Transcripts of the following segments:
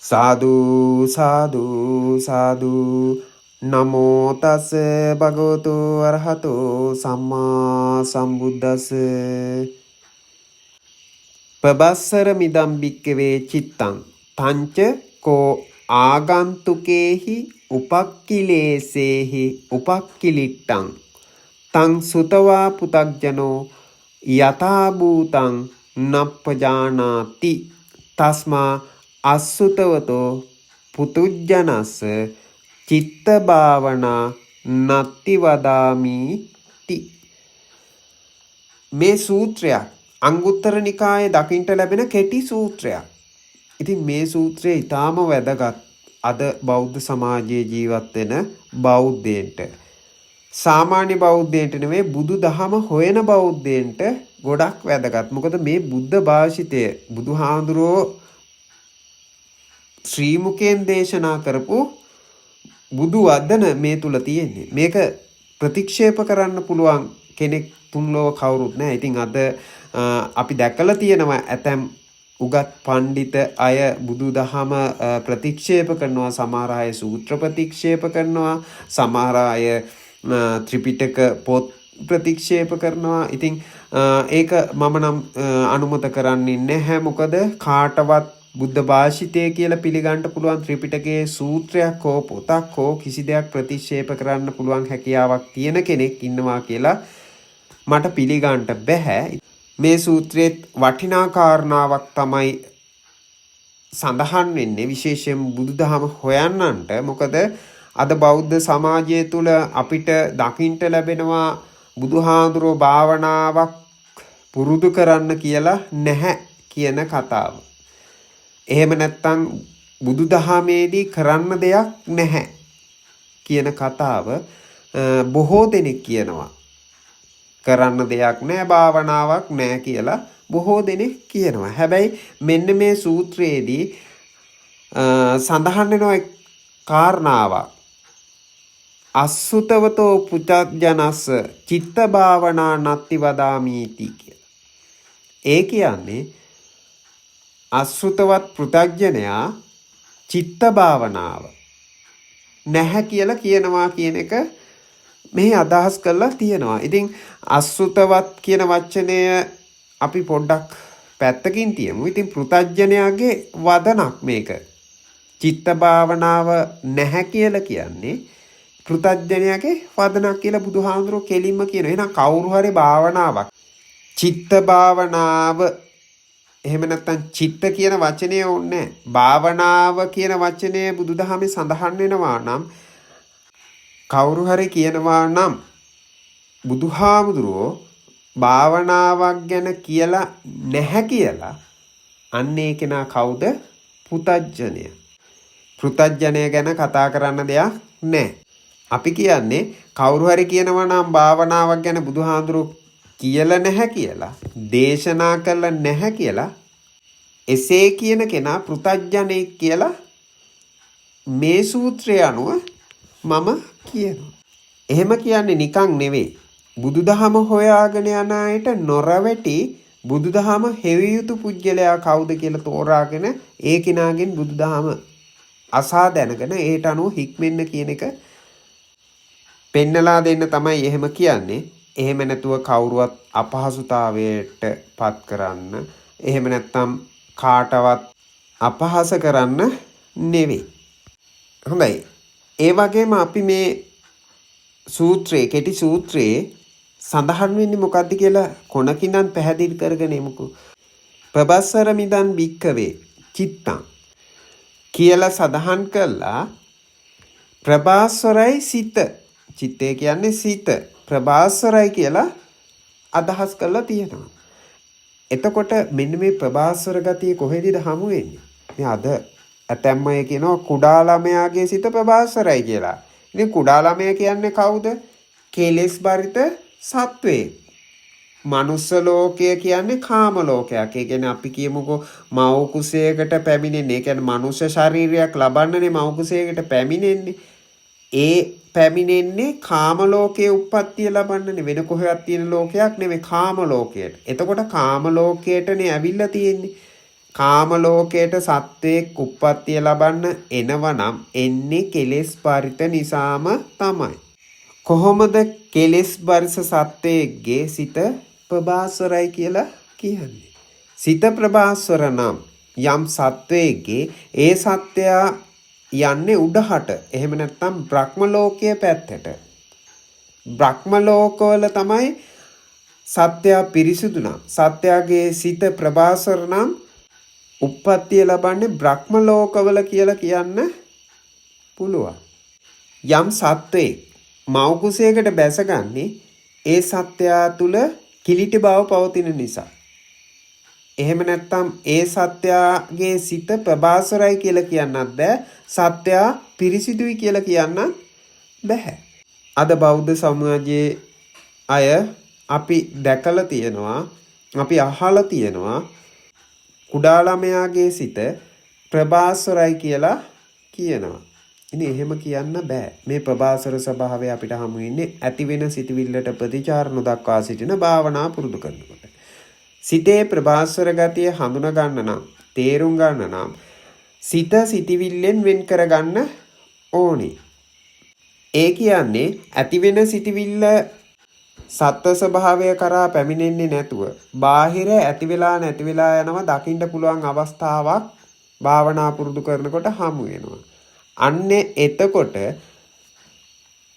සාදු සාදු සාදු නමෝ තස් භගවතු අරහතෝ සම්මා සම්බුද්දස්ස පබස්සර මිදම් භික්කවේ චිත්තං තංච කෝ ආගන්තුකේහි උපක්ඛිලේසේහි උපක්ඛිලිට්ටං තං සුතවා පුතග්ජනෝ යථා භූතං නප්පජානාති තස්මා අසුතවතෝ පුතුජ්ජනස්ස චිත්ත භාවනා නත්ති වදාමි ති. මේ සූත්‍රයක් අංගුත්තර නිකායේ දකින්ට ලැබෙන කෙටි සූත්‍රයක්. ඉතින් මේ සූත්‍රය ඊටාම වැදගත් අද බෞද්ධ සමාජයේ ජීවත් වෙන බෞද්ධයන්ට. සාමාන්‍ය බෞද්ධයන්ට නෙවෙයි බුදු දහම හොයන බෞද්ධයන්ට ගොඩක් වැදගත්. මොකද මේ බුද්ධ භාෂිතය බුදුහාඳුරෝ ශ්‍රී මුකෙන් දේශනා කරපු බුදු වදන මේ තුල තියෙන්නේ. මේක ප්‍රතික්ෂේප කරන්න පුළුවන් කෙනෙක් තුන් ලෝක කවුරුත් නැහැ. ඉතින් අද අපි දැකලා තියෙනවා ඇතැම් උගත් පඬිත අය බුදුදහම ප්‍රතික්ෂේප කරනවා, සමහර අය සූත්‍ර ප්‍රතික්ෂේප කරනවා, සමහර අය ත්‍රිපිටක පොත් ප්‍රතික්ෂේප කරනවා. ඉතින් ඒක මම නම් අනුමත කරන්නේ නැහැ. මොකද කාටවත් බුද්ධ භාෂිතය කියලා පිළිගන්න පුළුවන් ත්‍රිපිටකයේ සූත්‍රයක් හෝ පොතක් හෝ කිසි දෙයක් ප්‍රතික්ෂේප කරන්න පුළුවන් හැකියාවක් තියෙන කෙනෙක් ඉන්නවා කියලා මට පිළිගන්න බෑ. මේ සූත්‍රයේ වටිනා කාරණාවක් තමයි සඳහන් වෙන්නේ, විශේෂයෙන් බුදුදහම හොයන්නන්ට. මොකද අද බෞද්ධ සමාජය තුළ අපිට දකින්ට ලැබෙනවා බුදුහාඳුරෝ භාවනාවක් පුරුදු කරන්න කියලා නැහැ කියන කතාව. එහෙම නැත්නම් බුදුදහමේදී කරන්න දෙයක් නැහැ කියන කතාව බොහෝ දෙනෙක් කියනවා. කරන්න දෙයක් නැහැ, භාවනාවක් නැහැ කියලා බොහෝ දෙනෙක් කියනවා. හැබැයි මෙන්න මේ සූත්‍රයේදී සඳහන් වෙන කාරණාවක් අසුතවතෝ පුතජනස්ස චිත්ත භාවනා නත්ති වදාමීති කියලා. ඒ කියන්නේ අසුතවත් පෘථග්ජනයා චිත්ත භාවනාව නැහැ කියලා කියනවා කියන එක මෙහි අදහස් කරලා තියෙනවා. ඉතින් අසුතවත් කියන වචනය අපි පොඩ්ඩක් පැත්තකින් තියමු. ඉතින් පෘථග්ජනයාගේ වදනක් මේක. චිත්ත භාවනාව නැහැ කියලා කියන්නේ පෘථග්ජනයාගේ වදනක් කියලා බුදුහාමුදුරුවෝ කෙලින්ම කියනවා. එහෙනම් කවුරු හරි භාවනාවක් චිත්ත භාවනාව එහෙම නැත්නම් චිත්ත කියන වචනය ඕනේ නැහැ. භාවනාව කියන වචනය බුදුදහමේ සඳහන් වෙනවා නම් කවුරු හරි කියනවා නම් බුදුහාමුදුරුවෝ භාවනාවක් ගැන කියලා නැහැ කියලා, අන්න ඒ කෙනා කවුද? පෘථග්ජනය. පෘථග්ජනය ගැන කතා කරන්න දෙයක් නැහැ. අපි කියන්නේ කවුරු හරි කියනවා නම් භාවනාවක් ගැන බුදුහාමුදුරුවෝ කියලා නැහැ කියලා, දේශනා කළා නැහැ කියලා, එසේ කියන කෙනා පෘථග්ජනෙක් කියලා මේ සූත්‍රය අනුව මම කියනවා. එහෙම කියන්නේ නිකන් නෙවෙයි. බුදුදහම හොයාගෙන යන අයට නොරවටි බුදුදහම හෙවිය යුතු පුජ්‍යලයා කවුද කියලා තෝරාගෙන ඒ කෙනාගෙන් බුදුදහම අසා දැනගෙන ඒට අනුව හික්මෙන්න කියන එක පෙන්නලා දෙන්න තමයි එහෙම කියන්නේ. එහෙම නැතුව කවුරුවත් අපහසුතාවයට පත් කරන්න, එහෙම නැත්නම් කාටවත් අපහාස කරන්න නෙවෙයි. හොඳයි. ඒ වගේම අපි මේ සූත්‍රයේ කෙටි සූත්‍රයේ සඳහන් වෙන්නේ මොකද්ද කියලා කොනකින්නම් පැහැදිලි කරගෙන එමුකෝ. පබස්සර මිදන් භික්කවේ චිත්තං කියලා සඳහන් කළා. ප්‍රභාස්වරයි සිත. චිත්තය කියන්නේ සිත. ප්‍රභාස්වරයි කියලා අදහස් කරලා තියෙනවා. එතකොට මෙන්න මේ ප්‍රභාස්වර ගතිය කොහෙදද හමු වෙන්නේ? මේ අද ඇතැම් අය කියනවා කුඩා ළමයාගේ සිත ප්‍රභාස්වරයි කියලා. ඉතින් කුඩා ළමයා කියන්නේ කවුද? කෙලෙස් බරිත සත්වයෙක්. මනුස්ස ලෝකය කියන්නේ කාම ලෝකයක්. ඒ කියන්නේ අපි කියමුකෝ මව් කුසයකට පැමිණෙන්නේ. ඒ කියන්නේ මනුෂ්‍ය ශරීරයක් ලබන්නනේ මව් කුසයකට පැමිණෙන්නේ. ඒ පැමිණෙන්නේ කාම ලෝකයේ උප්පත්තිය ලබන්නනේ. වෙන කොහෙවත් තියෙන ලෝකයක් නෙමෙයි කාම ලෝකයට. එතකොට කාම ලෝකයටනේ ඇවිල්ලා තියෙන්නේ. කාම ලෝකයට සත්වයක් උප්පත්තිය ලබන්න එනවනම් එන්නේ කෙලෙස් පරිත නිසාම තමයි. කොහොමද කෙලෙස් බරිස සත්වයේගේ සිත ප්‍රභාස්වරයි කියලා කියන්නේ? සිත ප්‍රභාස්වර නම් යම් සත්වයේගේ ඒ සත්වයා යන්නේ උඩහට. එහෙම නැත්නම් බ්‍රහ්ම ලෝකයේ පැත්තට. බ්‍රහ්ම ලෝකවල තමයි සත්වයා පිරිසුදු නම් සත්වයාගේ සිත ප්‍රභාස්වර නම් උප්පත්තිය ලබන්නේ බ්‍රහ්ම ලෝකවල කියලා කියන්න පුළුවන්. යම් සත්වයේ මව් කුසයකට බැසගන්නේ ඒ සත්වයා තුල කිලිටි බව පවතින නිසා. එහෙම නැත්නම් ඒ සත්වයාගේ සිත ප්‍රභාස්වරයි කියලා කියන්නත් බෑ. සත්වයා පිරිසිදුයි කියලා කියන්නත් බෑ. අද බෞද්ධ සමාජයේ අය අපි දැකලා තියෙනවා, අපි අහලා තියෙනවා කුඩා ළමයාගේ සිත ප්‍රභාස්වරයි කියලා කියනවා. ඉතින් එහෙම කියන්න බෑ. මේ ප්‍රභාස්වර ස්වභාවය අපිට හමු වෙන්නේ ඇති වෙන සිතවිල්ලට ප්‍රතිචාර නොදක්වා සිටින භාවනා පුරුදු කරනකොට. සිතේ ප්‍රභාස්වර ගතිය හඳුනා ගන්න නම්, තේරුම් ගන්න නම් සිත සිතවිල්ලෙන් වෙන් කර ගන්න ඕනේ. ඒ කියන්නේ ඇති වෙන සිතවිල්ල සත්ව ස්වභාවය කරා පැමිණෙන්නේ නැතුව බාහිර ඇති වෙලා නැති වෙලා යනවා දකින්න පුළුවන් අවස්ථාවක් භාවනා පුරුදු කරනකොට හමු වෙනවා. අන්නේ එතකොට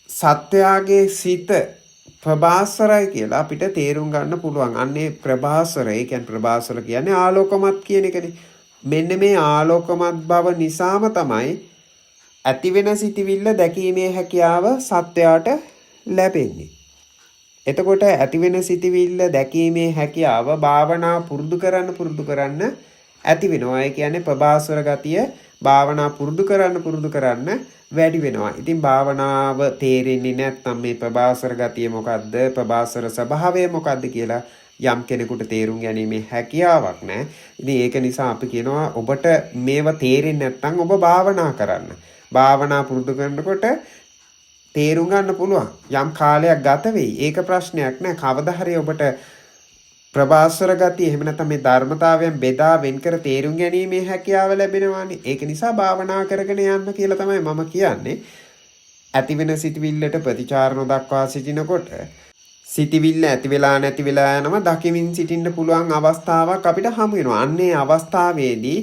සත්‍යයේ සිත ප්‍රභාස්වරයි කියලා අපිට තේරුම් ගන්න පුළුවන්. අන්නේ ප්‍රභාස්වරය කියන්නේ ප්‍රභාස්වර කියන්නේ ආලෝකමත් කියන එකනේ. මෙන්න මේ ආලෝකමත් බව නිසාම තමයි ඇති වෙන සිටිවිල්ල දැකීමේ හැකියාව සත්‍යයට ලැබෙන්නේ. එතකොට ඇති වෙන සිටිවිල්ල දැකීමේ හැකියාව භාවනා පුරුදු කරන්න ඇති වෙනවා. ඒ කියන්නේ ප්‍රභාස්වර ගතිය භාවනා පුරුදු කරන්න වැඩි වෙනවා. ඉතින් භාවනාව තේරෙන්නේ නැත්නම් මේ ප්‍රභාස්වර ගතිය මොකද්ද, ප්‍රභාස්වර ස්වභාවය මොකද්ද කියලා යම් කෙනෙකුට තේරුම් ගැනීමේ හැකියාවක් නැහැ. ඉතින් ඒක නිසා අපි කියනවා ඔබට මේව තේරෙන්නේ නැත්නම් ඔබ භාවනා කරන්න. භාවනා පුරුදු කරනකොට තේරුම් ගන්න පුළුවන්. යම් කාලයක් ගත වෙයි. ඒක ප්‍රශ්නයක් නෑ. කවදා හරි ඔබට ප්‍රභාස්වර ගතිය එහෙම නැත්නම් මේ ධර්මතාවයන් බෙදා වෙන් කර තේරුම් ගැනීමේ හැකියාව ලැබෙනවානේ. ඒක නිසා භාවනා කරගෙන යන්න කියලා තමයි මම කියන්නේ. ඇති වෙන සිතවිල්ලට ප්‍රතිචාර නොදක්වා සිටිනකොට සිතවිල්ල ඇති වෙලා නැති වෙලා යනවා දකිමින් සිටින්න පුළුවන් අවස්ථාවක් අපිට හමු වෙනවා. අන්නේ අවස්ථාවේදී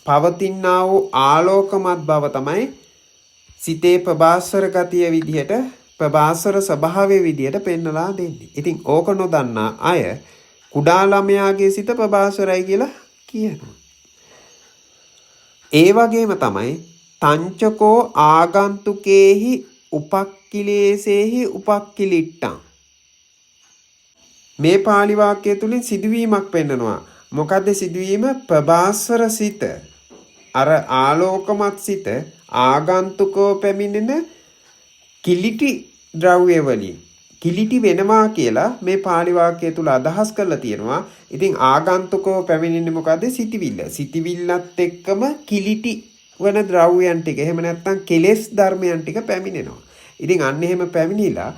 පවතිනා වූ ආලෝකමත් බව තමයි සිතේ ප්‍රභාස්වර ගතිය විදිහට ප්‍රභාස්වර ස්වභාවයේ විදිහට පෙන්වලා දෙන්නේ. ඉතින් ඕක නොදන්නා අය කුඩා ළමයාගේ සිත ප්‍රභාස්වරයි කියලා කියනවා. ඒ වගේම තමයි තංචකෝ ආගන්තුකේහි උපක්ඛිලේසේහි උපක්ඛිලිට්ටං. මේ පාලි වාක්‍යය තුලින් සිදුවීමක් පෙන්නනවා. මොකද්ද සිදුවීම? ප්‍රභාස්වර සිත අර ආලෝකමත් සිත ආගන්තුකෝ පැමිණෙන කිලිටි ද්‍රව්‍ය වලින් කිලිටි වෙනවා කියලා මේ පාලි වාක්‍යය තුල අදහස් කරලා තියෙනවා. ඉතින් ආගන්තුකෝ පැමිණෙන්නේ මොකද්ද? සිටිවිල්ල. සිටිවිල්ලත් එක්කම කිලිටි වන ද්‍රව්‍යයන් ටික එහෙම නැත්නම් කෙලෙස් ධර්මයන් ටික පැමිණෙනවා. ඉතින් අන්න එහෙම පැමිණිලා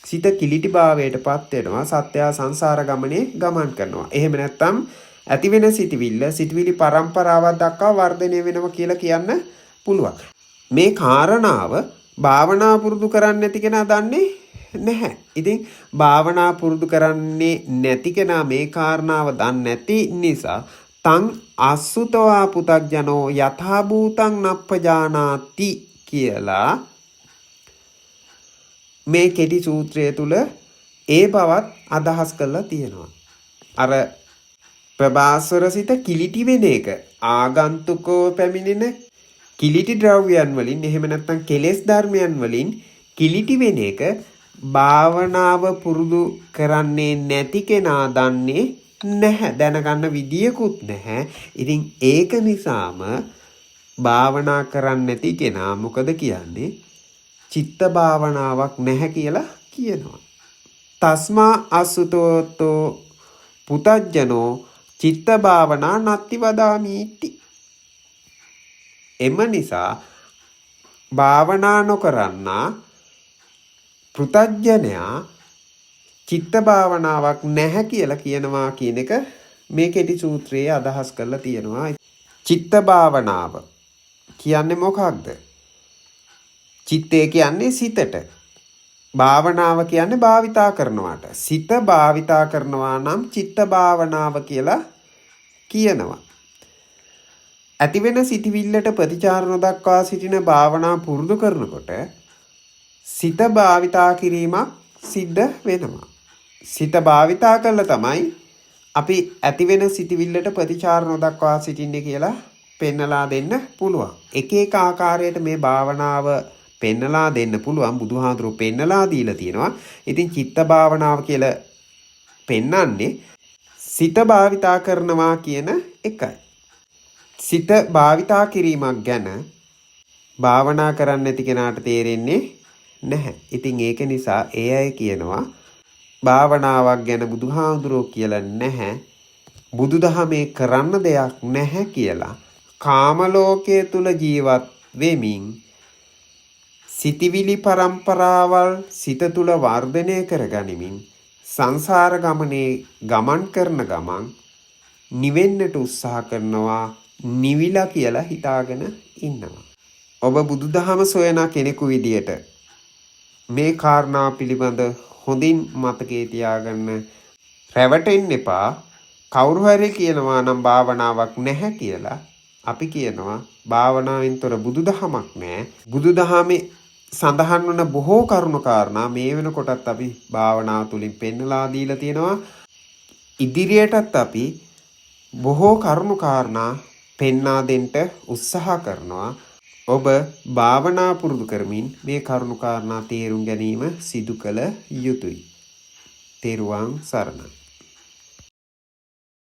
සිත කිලිටි භාවයටපත් වෙනවා. සත්‍ය සංසාර ගමනේ ගමන් කරනවා. එහෙම නැත්නම් ඇති වෙන සිටිවිලි පරම්පරාවක් දක්වා වර්ධනය වෙනවා කියලා කියන්න පුළුවන්. මේ කාරණාව භාවනා පුරුදු කරන්නේ නැති කෙනා දන්නේ නැහැ. ඉතින් භාවනා පුරුදු කරන්නේ නැති කෙනා මේ කාරණාව දන්නේ නැති නිසා තං අසුතවා පුතග්ජනෝ යථා භූතං නප්පජානාති කියලා මේ කෙටි සූත්‍රය තුල ඒ බවත් අදහස් කරලා තියෙනවා. අර ප්‍රභාස්වර සිත කිලිටි වෙන එක ආගන්තුකෝ පැමිණෙන කිලිටි ද්‍රව්‍යයන් වලින් එහෙම නැත්නම් කෙලෙස් ධර්මයන් වලින් කිලිටි වෙන එක භාවනාව පුරුදු කරන්නේ නැති කෙනා දන්නේ නැහැ. දැනගන්න විදියකුත් නැහැ. ඉතින් ඒක නිසාම භාවනා කරන්නේ නැති කෙනා මොකද කියන්නේ? චිත්ත භාවනාවක් නැහැ කියලා කියනවා. තස්මා අසුතෝතෝ පුතජ්ජනෝ චිත්ත භාවනා නත්ති වදාමීති. එම නිසා භාවනා නොකරන්නා පෘතජ්ජනයා චිත්ත භාවනාවක් නැහැ කියලා කියනවා කියන එක මේ කෙටි සූත්‍රයේ අදහස් කරලා තියෙනවා. චිත්ත භාවනාව කියන්නේ මොකක්ද? චිත්තය කියන්නේ සිතට. භාවනාව කියන්නේ භාවිතා කරනවාට. සිත භාවිතා කරනවා නම් චිත්ත භාවනාව කියලා කියනවා. ඇතිවෙන සිටිවිල්ලට ප්‍රතිචාර නොදක්වා සිටින භාවනා පුරුදු කරනකොට සිත භාවිතා කිරීමක් සිද්ධ වෙනවා. සිත භාවිතා කළා තමයි අපි ඇතිවෙන සිටිවිල්ලට ප්‍රතිචාර නොදක්වා සිටින්නේ කියලා පෙන්නලා දෙන්න පුළුවන්. එක එක ආකාරයට මේ භාවනාව පෙන්නලා දෙන්න පුළුවන්. බුදුහාඳුරෝ පෙන්නලා දීලා තියෙනවා. ඉතින් චිත්ත භාවනාව කියලා පෙන්නන්නේ සිත භාවිතා කරනවා කියන එකයි. සිත භාවිතා කිරීමක් ගැන භාවනා කරන්න නැති කෙනාට තේරෙන්නේ නැහැ. ඉතින් ඒක නිසා ඒ අය කියනවා භාවනාවක් ගැන බුදුහාඳුරෝ කියලා නැහැ. බුදුදහමේ කරන්න දෙයක් නැහැ කියලා. කාම ලෝකයේ තුල ජීවත් වෙමින් සිතිවිලි පරම්පරාවල් සිත තුල වර්ධනය කරගනිමින් සංසාර ගමනේ ගමන් කරන ගමන් නිවෙන්නට උත්සාහ කරනවා. නිවිලා කියලා හිතාගෙන ඉන්නවා. ඔබ බුදුදහම සොයන කෙනෙකු විදියට මේ කාරණා පිළිබඳ හොඳින් මතකයේ තියාගන්න. රැවටෙන්න එපා. කවුරු හරි කියනවා නම් භාවනාවක් නැහැ කියලා. අපි කියනවා භාවනාවෙන් තොර බුදුදහමක් නැහැ. බුදුදහමේ සඳහන් වන බොහෝ කරුණු කාරණා මේ වෙනකොටත් අපි භාවනාව තුලින් පෙන්නලා දීලා තියෙනවා. ඉදිරියටත් අපි බොහෝ කරුණු කාරණා පෙන්වා දෙන්න උත්සාහ කරනවා. ඔබ භාවනා පුරුදු කරමින් මේ කරුණු කාරණා තේරුම් ගැනීම සිදු කළ යුතුයි. තෙරුවන් සරණයි.